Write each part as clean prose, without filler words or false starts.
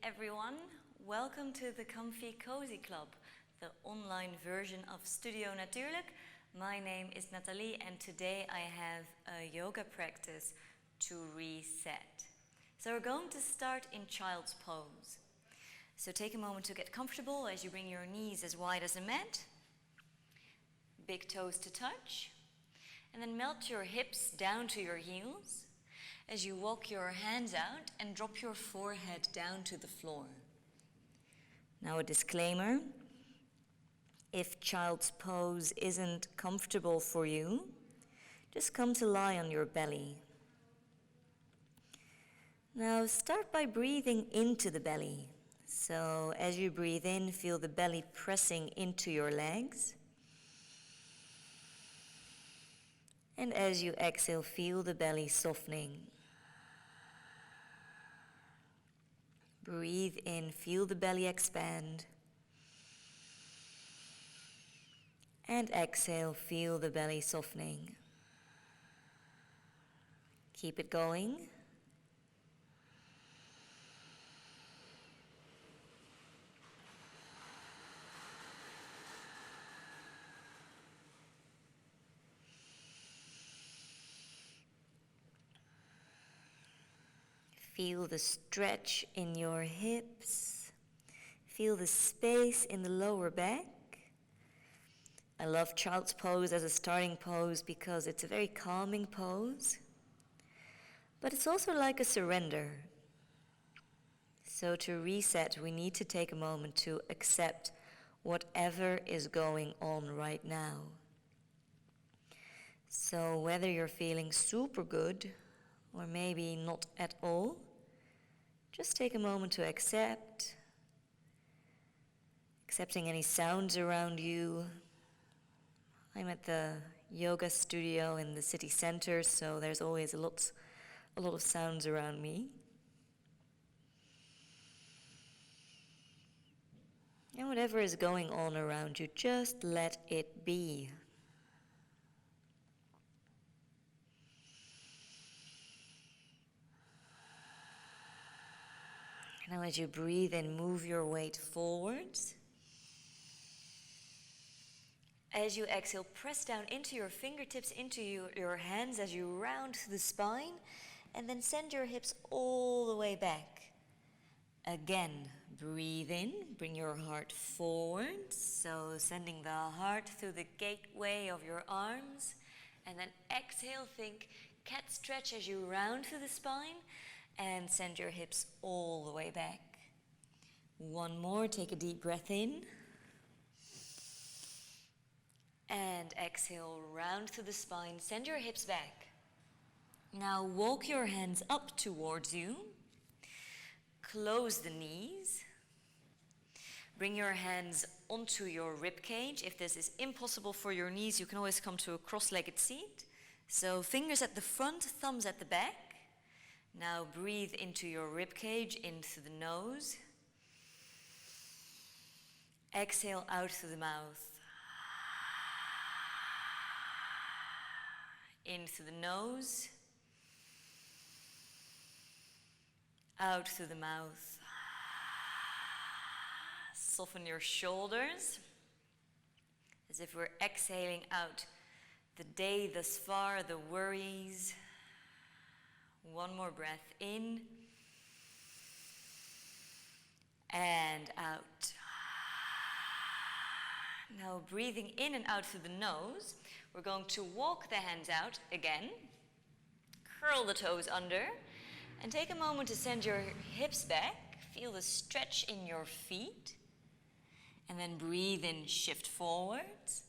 everyone. Welcome to the Comfy Cozy Club, the online version of Studio Natuurlijk. My name is Nathalie and today I have a yoga practice to reset. So we're going to start in child's pose. So take a moment to get comfortable as you bring your knees as wide as a mat. Big toes to touch. And then melt your hips down to your heels as you walk your hands out and drop your forehead down to the floor. Now a disclaimer. If child's pose isn't comfortable for you, just come to lie on your belly. Now start by breathing into the belly. So as you breathe in, feel the belly pressing into your legs. And as you exhale, feel the belly softening. Breathe in, feel the belly expand. And exhale, feel the belly softening. Keep it going. Feel the stretch in your hips. Feel the space in the lower back. I love child's pose as a starting pose because it's a very calming pose. But it's also like a surrender. So to reset, we need to take a moment to accept whatever is going on right now. So whether you're feeling super good or maybe not at all, just take a moment to accepting any sounds around you. I'm at the yoga studio in the city center, so there's always a lot of sounds around me. And whatever is going on around you, just let it be. Now as you breathe in, move your weight forwards. As you exhale, press down into your fingertips, into your hands as you round the spine, and then send your hips all the way back. Again, breathe in, bring your heart forward, so sending the heart through the gateway of your arms, and then exhale, think cat stretch as you round through the spine, and send your hips all the way back. One more, take a deep breath in. And exhale, round through the spine, send your hips back. Now walk your hands up towards you. Close the knees. Bring your hands onto your rib cage. If this is impossible for your knees, you can always come to a cross-legged seat. So fingers at the front, thumbs at the back. Now breathe into your rib cage, in through the nose. Exhale out through the mouth. In through the nose. Out through the mouth. Soften your shoulders as if we're exhaling out the day thus far, the worries. One more breath in and out. Now breathing in and out through the nose, we're going to walk the hands out again, curl the toes under, and take a moment to send your hips back. Feel the stretch in your feet, and then breathe in, shift forwards,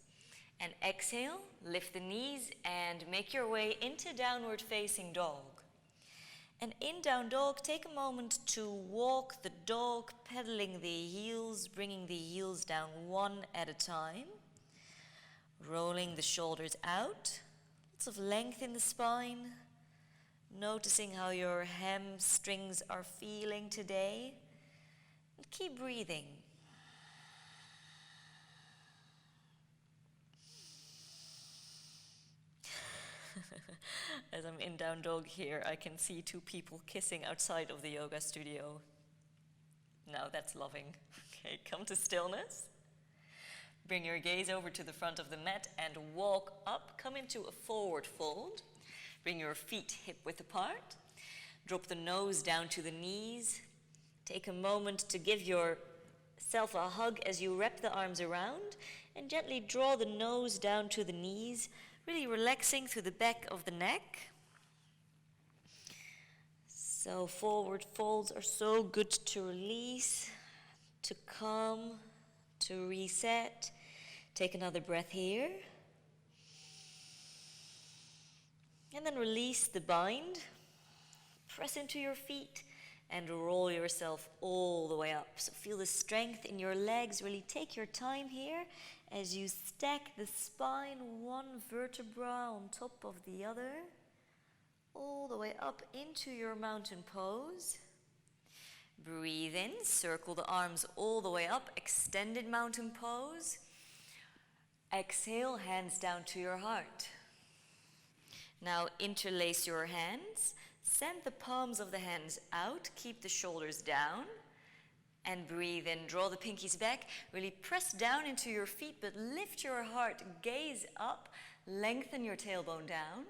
and exhale, lift the knees and make your way into downward facing dog. And in down dog, take a moment to walk the dog, pedaling the heels, bringing the heels down one at a time. Rolling the shoulders out, lots of length in the spine. Noticing how your hamstrings are feeling today. And keep breathing. As I'm in down dog here, I can see two people kissing outside of the yoga studio. No, that's loving. Okay, come to stillness. Bring your gaze over to the front of the mat and walk up. Come into a forward fold. Bring your feet hip-width apart. Drop the nose down to the knees. Take a moment to give yourself a hug as you wrap the arms around and gently draw the nose down to the knees, really relaxing through the back of the neck. So forward folds are so good to release, to calm, to reset. Take another breath here. And then release the bind. Press into your feet and roll yourself all the way up. So feel the strength in your legs. Really take your time here as you stack the spine, one vertebra on top of the other, all the way up into your mountain pose. Breathe in, circle the arms all the way up, extended mountain pose. Exhale, hands down to your heart. Now interlace your hands. Send the palms of the hands out, keep the shoulders down, and breathe in. Draw the pinkies back, really press down into your feet, but lift your heart, gaze up, lengthen your tailbone down,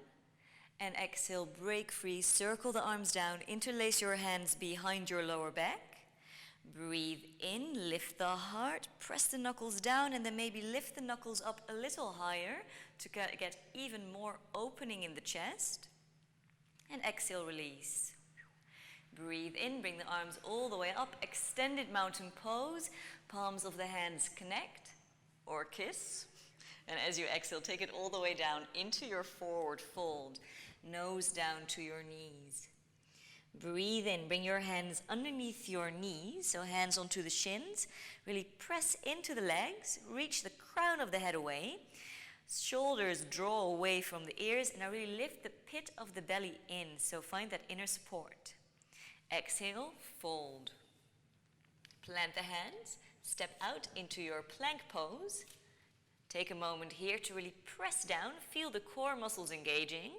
and exhale, break free, circle the arms down, interlace your hands behind your lower back. Breathe in, lift the heart, press the knuckles down, and then maybe lift the knuckles up a little higher to get even more opening in the chest. And exhale, release. Breathe in, bring the arms all the way up, extended mountain pose, palms of the hands connect or kiss. And as you exhale, take it all the way down into your forward fold, nose down to your knees. Breathe in, bring your hands underneath your knees, so hands onto the shins. Really press into the legs, reach the crown of the head away. Shoulders draw away from the ears, and now really lift the pit of the belly in, so find that inner support. Exhale, fold. Plant the hands, step out into your plank pose. Take a moment here to really press down, feel the core muscles engaging.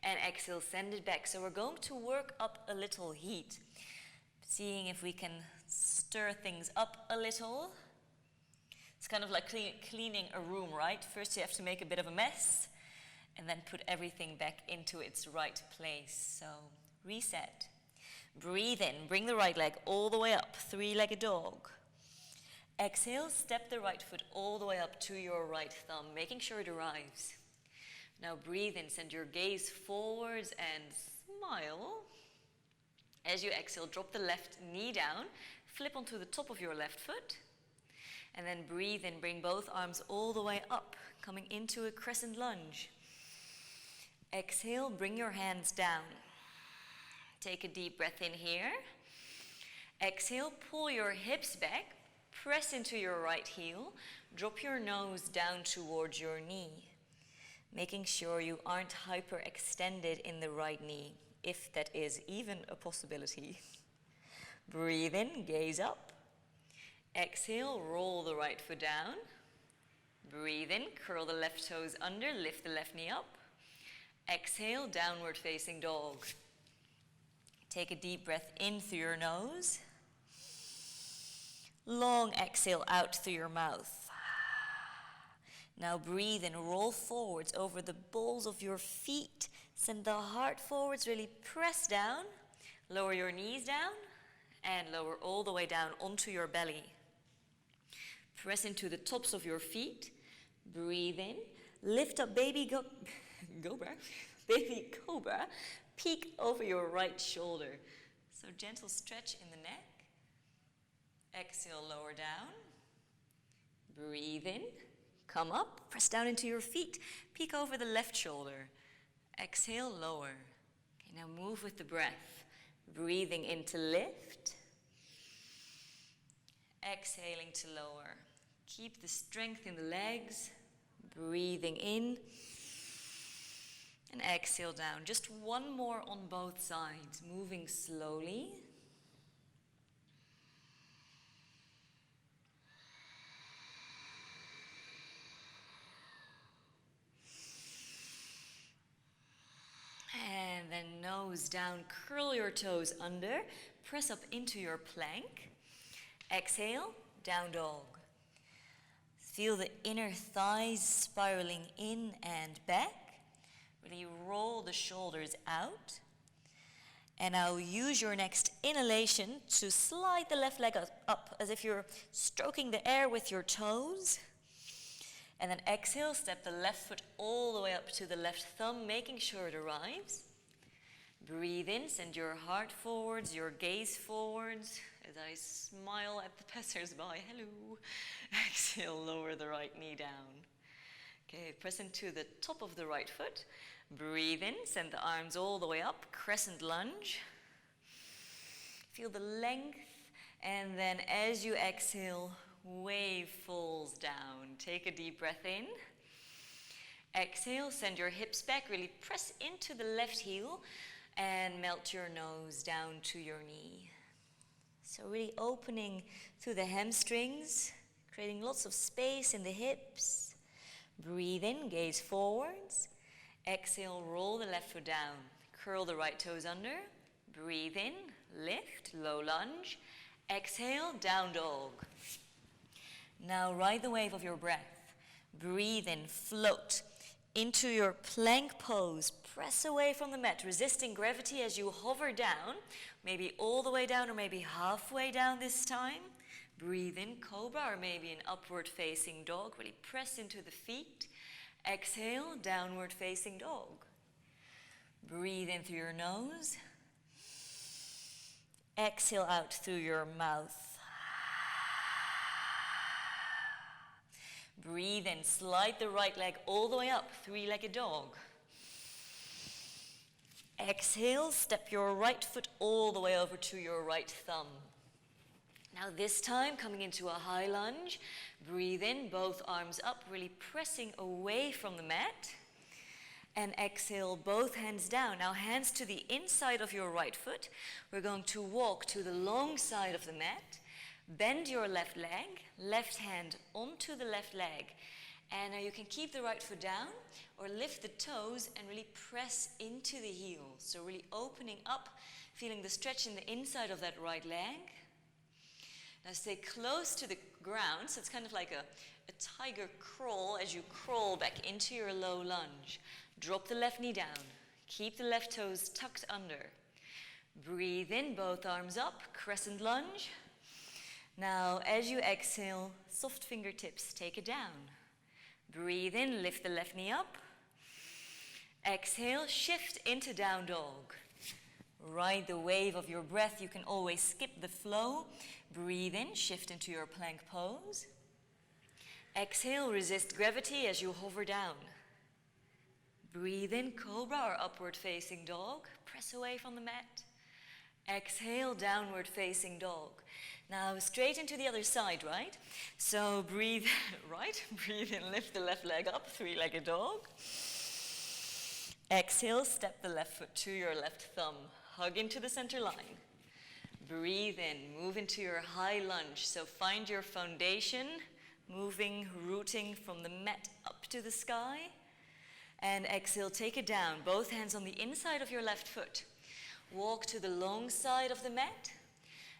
And exhale, send it back. So we're going to work up a little heat, seeing if we can stir things up a little. It's kind of like cleaning a room, right? First you have to make a bit of a mess and then put everything back into its right place. So reset. Breathe in, bring the right leg all the way up, three-legged dog. Exhale, step the right foot all the way up to your right thumb, making sure it arrives. Now breathe in, send your gaze forwards and smile. As you exhale, drop the left knee down, flip onto the top of your left foot. And then breathe in, bring both arms all the way up, coming into a crescent lunge. Exhale, bring your hands down. Take a deep breath in here. Exhale, pull your hips back, press into your right heel, drop your nose down towards your knee, making sure you aren't hyperextended in the right knee, if that is even a possibility. Breathe in, gaze up. Exhale, roll the right foot down. Breathe in, curl the left toes under, lift the left knee up. Exhale, downward facing dog. Take a deep breath in through your nose. Long exhale out through your mouth. Now breathe and roll forwards over the balls of your feet. Send the heart forwards, really press down. Lower your knees down and lower all the way down onto your belly. Press into the tops of your feet. Breathe in. Lift up baby cobra. Peek over your right shoulder. So gentle stretch in the neck. Exhale, lower down. Breathe in. Come up, press down into your feet. Peek over the left shoulder. Exhale, lower. Okay, now move with the breath. Breathing in to lift. Exhaling to lower. Keep the strength in the legs. Breathing in. And exhale down. Just one more on both sides. Moving slowly. And then nose down, curl your toes under, press up into your plank. Exhale, down dog. Feel the inner thighs spiraling in and back. Really roll the shoulders out. And now use your next inhalation to slide the left leg up as if you're stroking the air with your toes. And then exhale, step the left foot all the way up to the left thumb, making sure it arrives. Breathe in, send your heart forwards, your gaze forwards as I smile at the passers-by. Hello. Exhale, lower the right knee down. Okay, press into the top of the right foot. Breathe in, send the arms all the way up, crescent lunge. Feel the length, and then as you exhale, wave falls down. Take a deep breath in. Exhale, send your hips back, really press into the left heel and melt your nose down to your knee. So really opening through the hamstrings, creating lots of space in the hips. Breathe in, gaze forwards. Exhale, roll the left foot down. Curl the right toes under. Breathe in, lift, low lunge. Exhale, down dog. Now ride the wave of your breath. Breathe in, float into your plank pose. Press away from the mat, resisting gravity as you hover down. Maybe all the way down or maybe halfway down this time. Breathe in, cobra, or maybe an upward facing dog. Really press into the feet. Exhale, downward facing dog. Breathe in through your nose. Exhale out through your mouth. Breathe in, slide the right leg all the way up, three-legged dog. Exhale, step your right foot all the way over to your right thumb. Now this time, coming into a high lunge, breathe in, both arms up, really pressing away from the mat. And exhale, both hands down. Now hands to the inside of your right foot. We're going to walk to the long side of the mat. Bend your left leg, left hand onto the left leg. And now you can keep the right foot down or lift the toes and really press into the heel. So really opening up, feeling the stretch in the inside of that right leg. Now stay close to the ground, so it's kind of like a tiger crawl as you crawl back into your low lunge. Drop the left knee down. Keep the left toes tucked under. Breathe in, both arms up, crescent lunge. Now as you exhale, soft fingertips, take it down. Breathe in, lift the left knee up. Exhale, shift into down dog. Ride the wave of your breath. You can always skip the flow. Breathe in, shift into your plank pose. Exhale, resist gravity as you hover down. Breathe in, cobra or upward facing dog. Press away from the mat. Exhale, downward facing dog. Now straight into the other side, right? So breathe, right? Breathe in, lift the left leg up, three-legged dog. Exhale, step the left foot to your left thumb. Hug into the center line. Breathe in, move into your high lunge. So find your foundation, moving, rooting from the mat up to the sky. And exhale, take it down. Both hands on the inside of your left foot. Walk to the long side of the mat.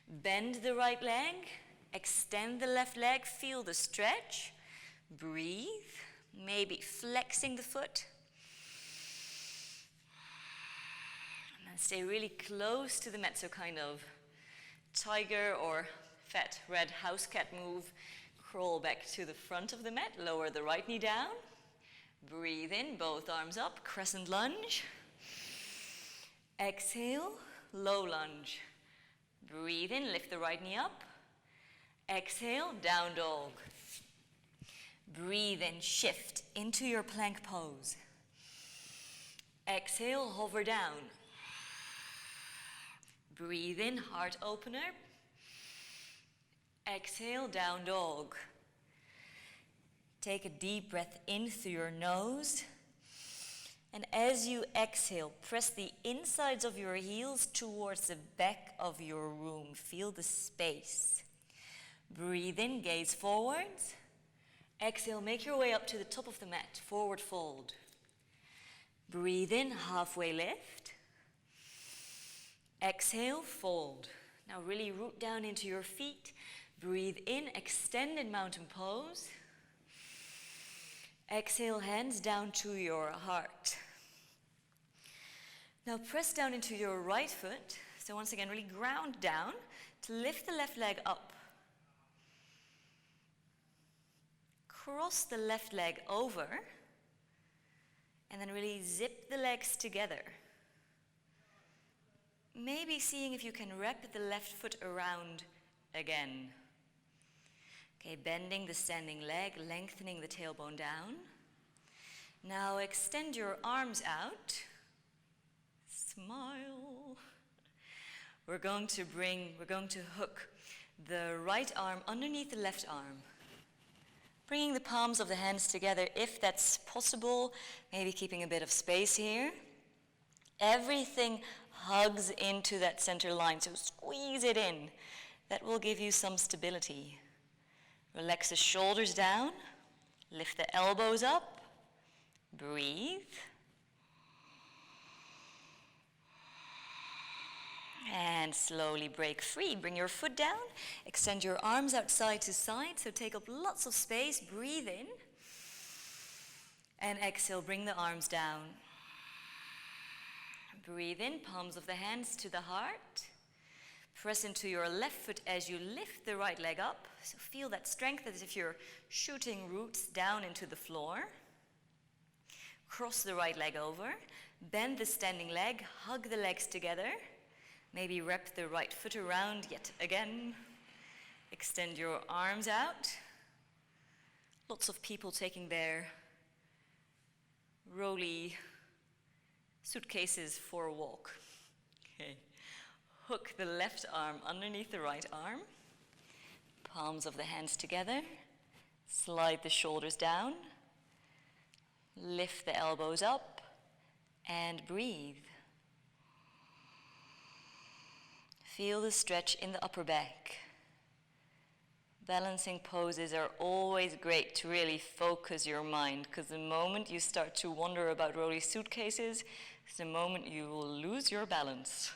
Bend the right leg. Extend the left leg. Feel the stretch. Breathe. Maybe flexing the foot. And then stay really close to the mat. So kind of tiger or fat red house cat move. Crawl back to the front of the mat. Lower the right knee down. Breathe in, both arms up, crescent lunge. Exhale, low lunge. Breathe in, lift the right knee up. Exhale, down dog. Breathe in, shift into your plank pose. Exhale, hover down. Breathe in, heart opener. Exhale, down dog. Take a deep breath in through your nose. And as you exhale, press the insides of your heels towards the back of your room. Feel the space. Breathe in, gaze forwards. Exhale, make your way up to the top of the mat, forward fold. Breathe in, halfway lift. Exhale, fold. Now really root down into your feet. Breathe in, extended mountain pose. Exhale, hands down to your heart. Now press down into your right foot. So once again, really ground down to lift the left leg up. Cross the left leg over. And then really zip the legs together. Maybe seeing if you can wrap the left foot around again. Okay, bending the standing leg, lengthening the tailbone down. Now extend your arms out. Smile. We're going to hook the right arm underneath the left arm. Bringing the palms of the hands together if that's possible, maybe keeping a bit of space here. Everything hugs into that center line, so squeeze it in. That will give you some stability. Relax the shoulders down, lift the elbows up, breathe. And slowly break free. Bring your foot down, extend your arms out side to side, so take up lots of space, breathe in. And exhale, bring the arms down. Breathe in, palms of the hands to the heart. Press into your left foot as you lift the right leg up. So feel that strength as if you're shooting roots down into the floor. Cross the right leg over. Bend the standing leg. Hug the legs together. Maybe wrap the right foot around yet again. Extend your arms out. Lots of people taking their rolly suitcases for a walk. Okay. Hook the left arm underneath the right arm. Palms of the hands together. Slide the shoulders down. Lift the elbows up and breathe. Feel the stretch in the upper back. Balancing poses are always great to really focus your mind, because the moment you start to wonder about rolly suitcases, it's the moment you will lose your balance.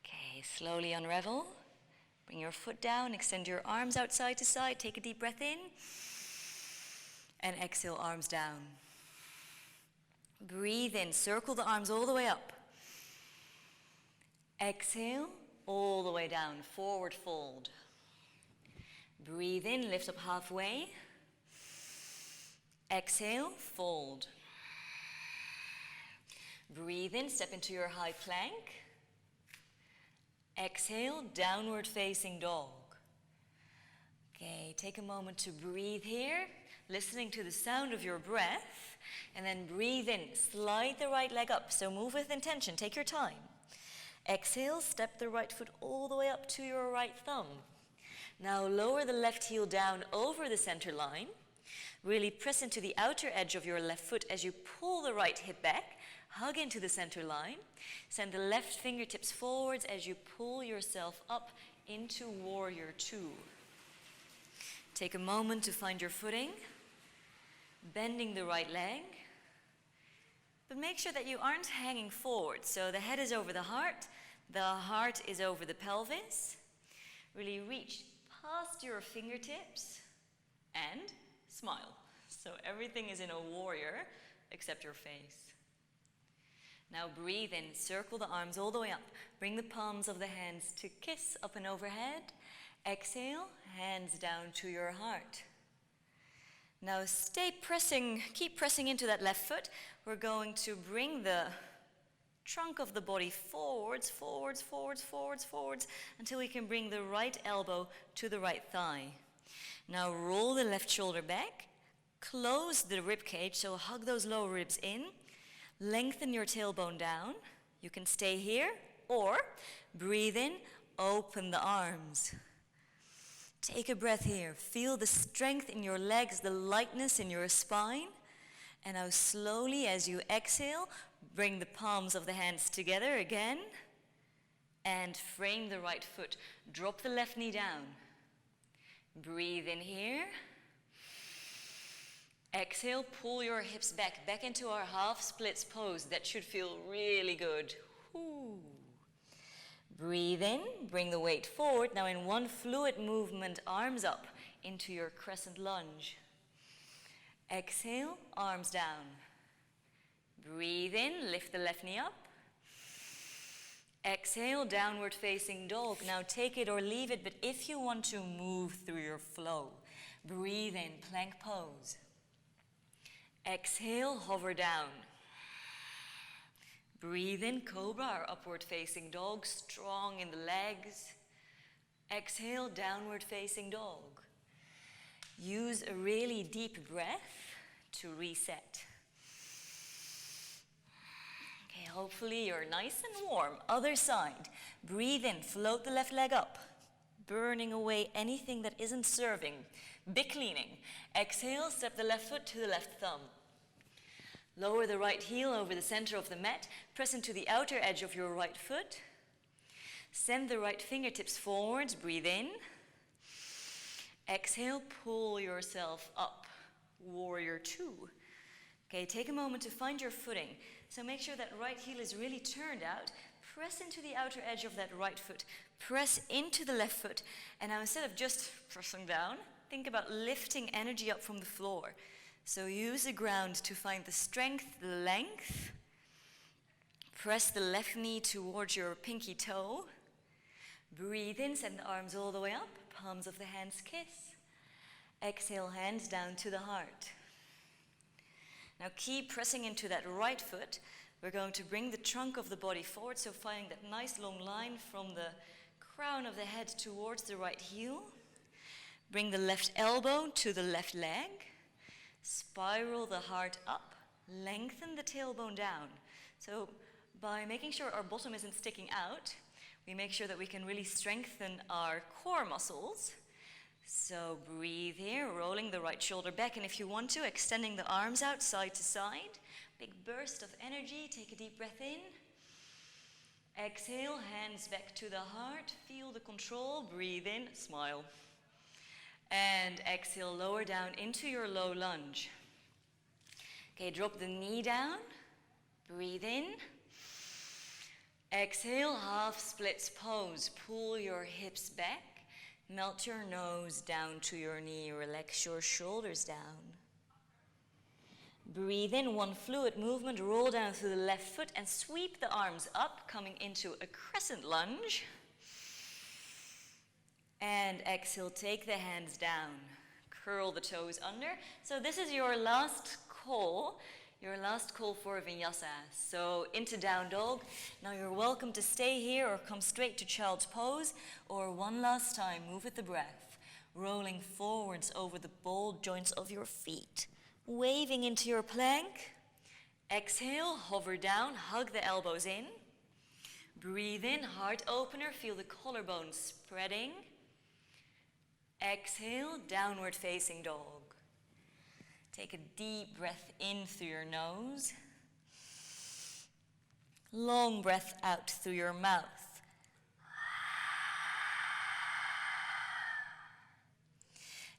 Okay, slowly unravel. Bring your foot down, extend your arms out side to side, take a deep breath in, and exhale, arms down. Breathe in, circle the arms all the way up. Exhale, all the way down, forward fold. Breathe in, lift up halfway. Exhale, fold. Breathe in, step into your high plank. Exhale, downward facing dog. Okay, take a moment to breathe here, listening to the sound of your breath, and then breathe in, slide the right leg up, so move with intention, take your time. Exhale, step the right foot all the way up to your right thumb. Now lower the left heel down over the center line. Really press into the outer edge of your left foot as you pull the right hip back. Hug into the center line. Send the left fingertips forwards as you pull yourself up into Warrior Two. Take a moment to find your footing. Bending the right leg. But make sure that you aren't hanging forward. So the head is over the heart is over the pelvis. Really reach past your fingertips and smile. So everything is in a warrior except your face. Now breathe in, circle the arms all the way up. Bring the palms of the hands to kiss up and overhead. Exhale, hands down to your heart. Now keep pressing into that left foot. We're going to bring the trunk of the body forwards, until we can bring the right elbow to the right thigh. Now roll the left shoulder back, close the rib cage, so hug those lower ribs in, lengthen your tailbone down. You can stay here, or breathe in, open the arms. Take a breath here. Feel the strength in your legs, the lightness in your spine. And now slowly, as you exhale, bring the palms of the hands together again. And frame the right foot. Drop the left knee down. Breathe in here. Exhale, pull your hips back into our half splits pose. That should feel really good. Ooh. Breathe in, bring the weight forward. Now in one fluid movement, arms up into your crescent lunge. Exhale, arms down. Breathe in, lift the left knee up. Exhale, downward facing dog. Now take it or leave it, but if you want to move through your flow, breathe in, plank pose. Exhale, hover down. Breathe in, cobra or upward facing dog, strong in the legs. Exhale, downward facing dog. Use a really deep breath to reset. Okay, hopefully you're nice and warm. Other side. Breathe in, float the left leg up, burning away anything that isn't serving. Big cleaning. Exhale, step the left foot to the left thumb. Lower the right heel over the center of the mat. Press into the outer edge of your right foot. Send the right fingertips forwards. Breathe in. Exhale, pull yourself up. Warrior two. Okay, take a moment to find your footing. So make sure that right heel is really turned out. Press into the outer edge of that right foot. Press into the left foot. And now instead of just pressing down, think about lifting energy up from the floor. So use the ground to find the strength, the length. Press the left knee towards your pinky toe. Breathe in, send the arms all the way up. Palms of the hands kiss. Exhale, hands down to the heart. Now keep pressing into that right foot. We're going to bring the trunk of the body forward, so finding that nice long line from the crown of the head towards the right heel. Bring the left elbow to the left leg. Spiral the heart up. Lengthen the tailbone down. So by making sure our bottom isn't sticking out, we make sure that we can really strengthen our core muscles. So breathe here, rolling the right shoulder back, and if you want to, extending the arms out side to side. Big burst of energy, take a deep breath in. Exhale, hands back to the heart, feel the control, breathe in, smile. And exhale, lower down into your low lunge. Okay, drop the knee down, breathe in. Exhale, half splits pose, pull your hips back. Melt your nose down to your knee, relax your shoulders down. Breathe in, one fluid movement, roll down through the left foot and sweep the arms up, coming into a crescent lunge. And exhale, take the hands down, curl the toes under. So this is your last call for vinyasa. So into down dog. Now you're welcome to stay here or come straight to child's pose, or one last time, move with the breath, rolling forwards over the ball joints of your feet, waving into your plank. Exhale, hover down, hug the elbows in. Breathe in, heart opener, feel the collarbones spreading. Exhale, downward facing dog. Take a deep breath in through your nose. Long breath out through your mouth.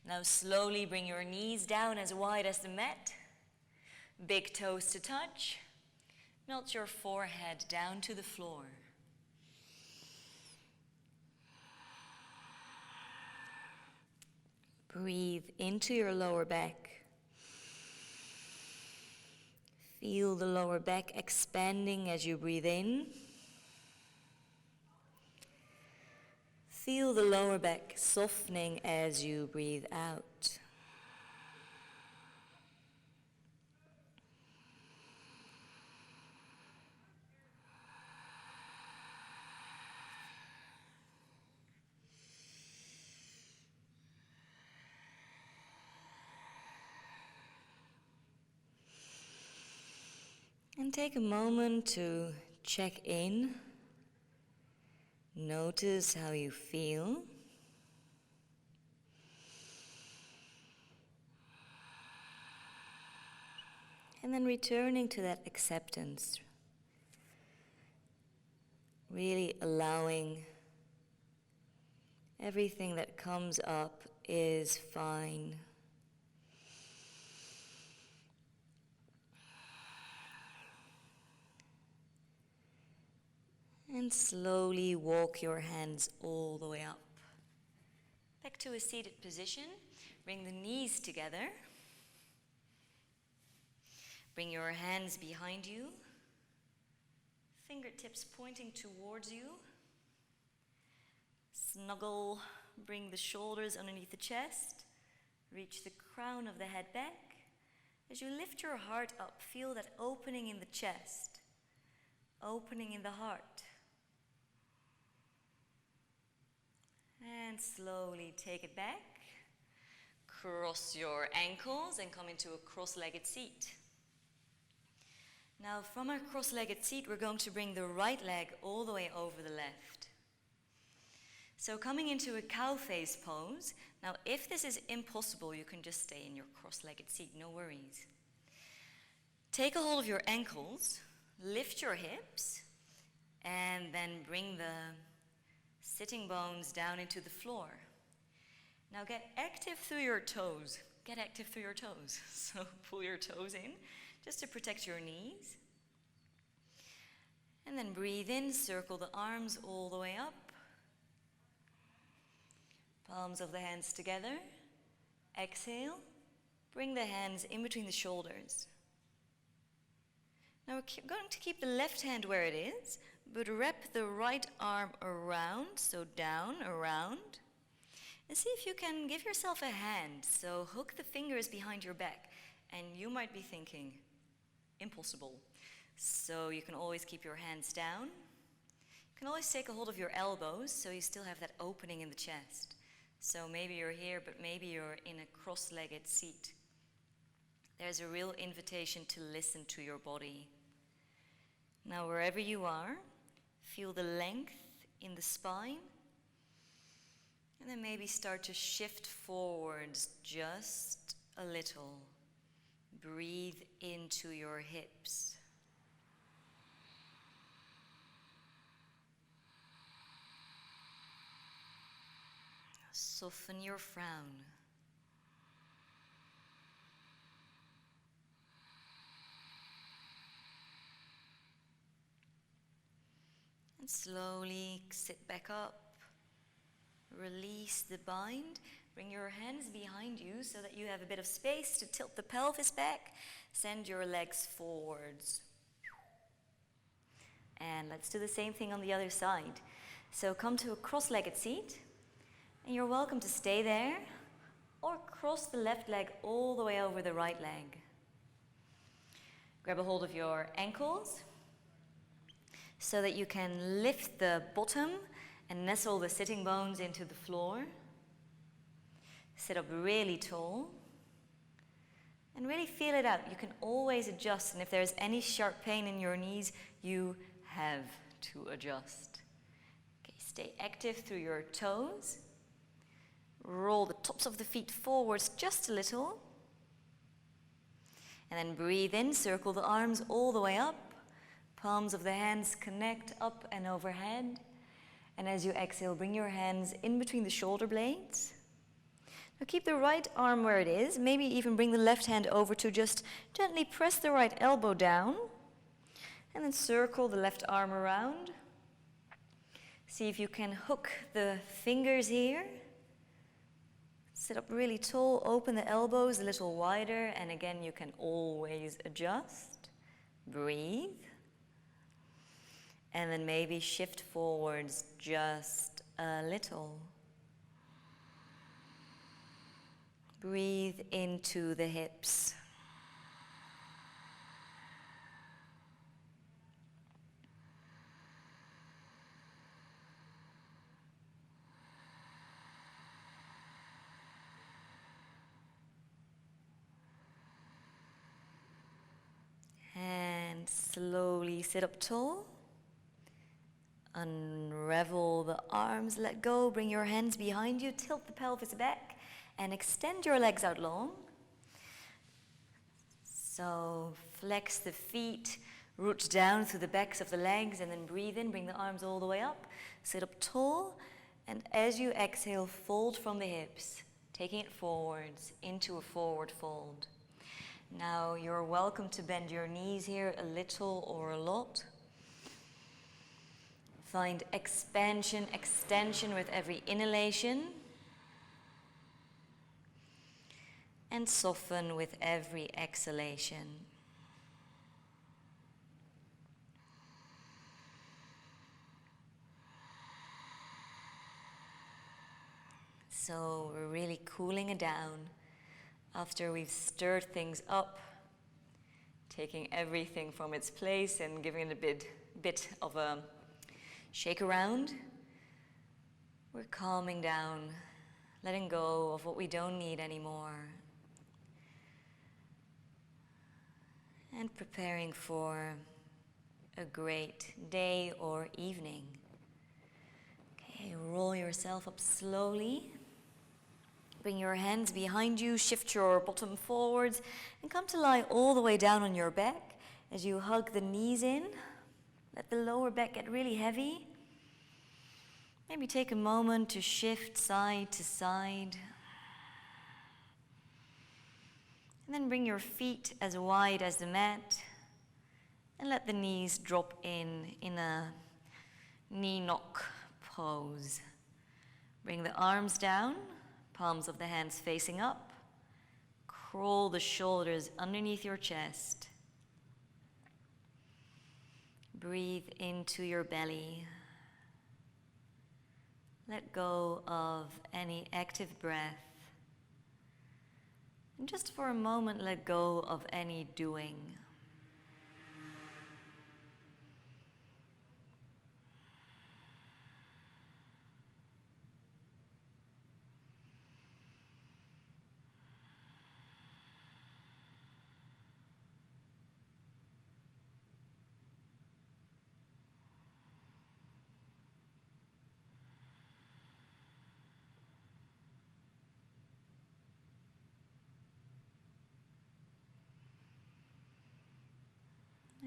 Now slowly bring your knees down as wide as the mat. Big toes to touch. Melt your forehead down to the floor. Breathe into your lower back. Feel the lower back expanding as you breathe in. Feel the lower back softening as you breathe out. And take a moment to check in. Notice how you feel. And then returning to that acceptance. Really allowing everything that comes up is fine. And slowly walk your hands all the way up. Back to a seated position. Bring the knees together. Bring your hands behind you. Fingertips pointing towards you. Snuggle, bring the shoulders underneath the chest. Reach the crown of the head back. As you lift your heart up, feel that opening in the chest, opening in the heart. And slowly take it back. Cross your ankles and come into a cross-legged seat. Now from our cross-legged seat, we're going to bring the right leg all the way over the left. So coming into a cow face pose. Now if this is impossible, you can just stay in your cross-legged seat, no worries. Take a hold of your ankles, lift your hips, and then bring the sitting bones down into the floor. Now get active through your toes. Get active through your toes. So pull your toes in just to protect your knees. And then breathe in, circle the arms all the way up. Palms of the hands together. Exhale. Bring the hands in between the shoulders. Now we're going to keep the left hand where it is, but wrap the right arm around, so down, around. And see if you can give yourself a hand. So hook the fingers behind your back. And you might be thinking, impossible. So you can always keep your hands down. You can always take a hold of your elbows so you still have that opening in the chest. So maybe you're here, but maybe you're in a cross-legged seat. There's a real invitation to listen to your body. Now wherever you are, feel the length in the spine. And then maybe start to shift forwards just a little. Breathe into your hips. Soften your frown. And slowly sit back up. Release the bind. Bring your hands behind you so that you have a bit of space to tilt the pelvis back. Send your legs forwards. And let's do the same thing on the other side. So come to a cross-legged seat. And you're welcome to stay there. Or cross the left leg all the way over the right leg. Grab a hold of your ankles so that you can lift the bottom and nestle the sitting bones into the floor. Sit up really tall. And really feel it out. You can always adjust. And if there's any sharp pain in your knees, you have to adjust. Okay, stay active through your toes. Roll the tops of the feet forwards just a little. And then breathe in, circle the arms all the way up. Palms of the hands connect up and overhead. And as you exhale, bring your hands in between the shoulder blades. Now keep the right arm where it is. Maybe even bring the left hand over to just gently press the right elbow down. And then circle the left arm around. See if you can hook the fingers here. Sit up really tall, open the elbows a little wider, and again you can always adjust. Breathe. And then maybe shift forwards just a little. Breathe into the hips. And slowly sit up tall. Unravel the arms, let go, bring your hands behind you, tilt the pelvis back, and extend your legs out long. So flex the feet, root down through the backs of the legs, and then breathe in, bring the arms all the way up, sit up tall, and as you exhale, fold from the hips, taking it forwards into a forward fold. Now you're welcome to bend your knees here a little or a lot. find expansion, extension with every inhalation. And soften with every exhalation. So we're really cooling it down after we've stirred things up, taking everything from its place and giving it a bit of a shake around. We're calming down, letting go of what we don't need anymore, and preparing for a great day or evening. Okay, roll yourself up slowly. Bring your hands behind you, shift your bottom forwards, and come to lie all the way down on your back as you hug the knees in. Let the lower back get really heavy. Maybe take a moment to shift side to side. And then bring your feet as wide as the mat and let the knees drop in a knee knock pose. Bring the arms down, palms of the hands facing up. Crawl the shoulders underneath your chest. Breathe into your belly. Let go of any active breath. And just for a moment, let go of any doing.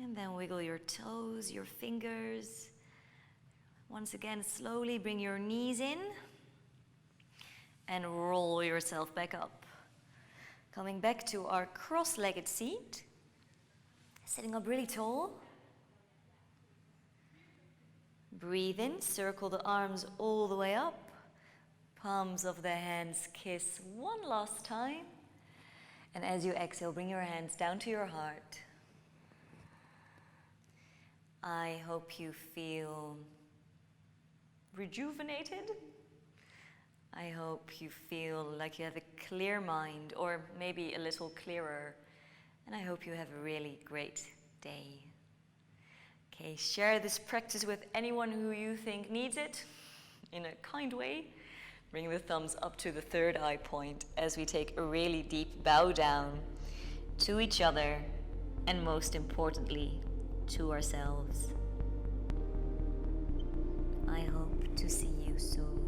And then wiggle your toes, your fingers. Once again, slowly bring your knees in and roll yourself back up. Coming back to our cross-legged seat, sitting up really tall. Breathe in, circle the arms all the way up. Palms of the hands kiss one last time. And as you exhale, bring your hands down to your heart. I hope you feel rejuvenated. I hope you feel like you have a clear mind, or maybe a little clearer. And I hope you have a really great day. Okay, share this practice with anyone who you think needs it in a kind way. Bring the thumbs up to the third eye point as we take a really deep bow down to each other, and most importantly, to ourselves. I hope to see you soon.